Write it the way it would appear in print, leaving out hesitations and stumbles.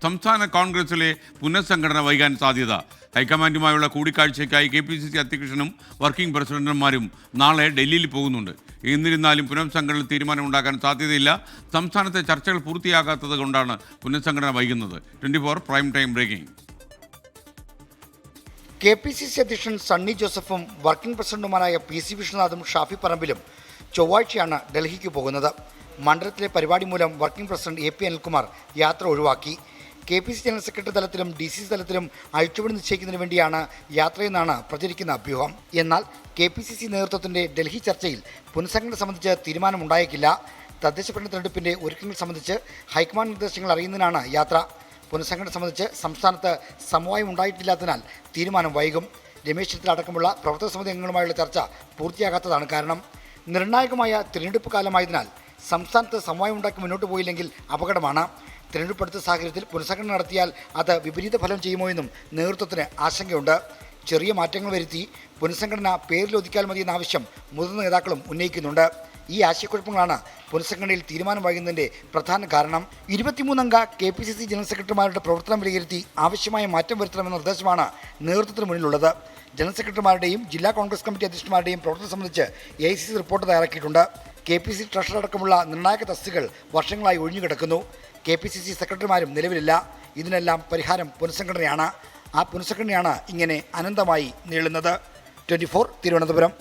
സംസ്ഥാന കോൺഗ്രസിലെ പുനഃസംഘടന വൈകാൻ സാധ്യത. ഹൈക്കമാൻഡുമായുള്ള കൂടിക്കാഴ്ചയ്ക്കായി KPCC അധ്യക്ഷനും വർക്കിംഗ് പ്രസിഡന്റുമാരും നാളെ ഡൽഹിയിൽ പോകുന്നുണ്ട്. എന്നിരുന്നാലും പുനഃസംഘടനയിൽ തീരുമാനമുണ്ടാക്കാൻ സാധ്യതയില്ല. സംസ്ഥാനത്തെ ചർച്ചകൾ പൂർത്തിയാകാത്തത് കൊണ്ടാണ് പുനഃസംഘടന വൈകുന്നത്. 24 പ്രൈം ടൈം ബ്രേക്കിംഗ്. KPCC അധ്യക്ഷൻ സണ്ണി ജോസഫും വർക്കിംഗ് പ്രസിഡന്റുമാരായ PC വിശ്വനാഥും ഷാഫി പറമ്പിലും ചൊവ്വാഴ്ചയാണ് ഡൽഹിക്ക് പോകുന്നത്. മണ്ഡലത്തിലെ പരിപാടി മൂലം വർക്കിംഗ് പ്രസിഡന്റ് AP അനിൽകുമാർ യാത്ര ഒഴിവാക്കി. KPCC ജനറൽ സെക്രട്ടറി തലത്തിലും DCC തലത്തിലും അഴിച്ചുപണി നിശ്ചയിക്കുന്നതിന് വേണ്ടിയാണ് യാത്രയെന്നാണ് പ്രചരിക്കുന്ന അഭ്യൂഹം. എന്നാൽ KPCC നേതൃത്വത്തിന്റെ ഡൽഹി ചർച്ചയിൽ പുനഃസംഘടന സംബന്ധിച്ച് തീരുമാനമുണ്ടായേക്കില്ല. തദ്ദേശ ഭരണ തെരഞ്ഞെടുപ്പിന്റെ ഒരുക്കങ്ങൾ സംബന്ധിച്ച് ഹൈക്കമാൻഡ് നിർദ്ദേശങ്ങൾ അറിയുന്നതിനാണ് യാത്ര. പുനഃസംഘടന സംബന്ധിച്ച് സംസ്ഥാനത്ത് സമവായം ഉണ്ടായിട്ടില്ലാത്തതിനാൽ തീരുമാനം വൈകും. രമേശ് ചെന്നിത്തല അടക്കമുള്ള പ്രവർത്തക സമിതി അംഗങ്ങളുമായുള്ള ചർച്ച പൂർത്തിയാകാത്തതാണ് കാരണം. നിർണായകമായ തിരഞ്ഞെടുപ്പ് കാലമായതിനാൽ സംസ്ഥാനത്ത് സമവായം ഉണ്ടാക്കി മുന്നോട്ട് പോയില്ലെങ്കിൽ അപകടമാണ്. തിരഞ്ഞെടുപ്പ് അടുത്ത സാഹചര്യത്തിൽ പുനഃസംഘടന നടത്തിയാൽ അത് വിപരീത ഫലം ചെയ്യുമോ എന്നും നേതൃത്വത്തിന് ആശങ്കയുണ്ട്. ചെറിയ മാറ്റങ്ങൾ വരുത്തി പുനഃസംഘടന പേരിൽ ഒതുക്കിയാൽ മതിയെന്ന ആവശ്യം മുതിർന്ന നേതാക്കളും ഉന്നയിക്കുന്നുണ്ട്. ഈ ആശയക്കുഴപ്പങ്ങളാണ് പുനഃസംഘടനയിൽ തീരുമാനം വൈകുന്നതിൻ്റെ പ്രധാന കാരണം. 23 അംഗ KPCC ജനറൽ സെക്രട്ടറിമാരുടെ പ്രവർത്തനം വിലയിരുത്തി ആവശ്യമായ മാറ്റം വരുത്തണമെന്ന നിർദ്ദേശമാണ് നേതൃത്വത്തിന് മുന്നിലുള്ളത്. ജനറൽ സെക്രട്ടറിമാരുടെയും ജില്ലാ കോൺഗ്രസ് കമ്മിറ്റി അധ്യക്ഷന്മാരുടെയും പ്രവർത്തനം സംബന്ധിച്ച് AICC റിപ്പോർട്ട് തയ്യാറാക്കിയിട്ടുണ്ട്. KPCC ട്രഷറർ അടക്കമുള്ള നിർണായക തസ്തികകൾ വർഷങ്ങളായി ഒഴിഞ്ഞുകിടക്കുന്നു. KPCC സെക്രട്ടറിമാരും നിലവിലില്ല. ഇതിനെല്ലാം പരിഹാരം പുനഃസംഘടനയാണ്. ആ പുനഃസംഘടനയാണ് ഇങ്ങനെ അനന്തമായി നീളുന്നത്. 24 തിരുവനന്തപുരം.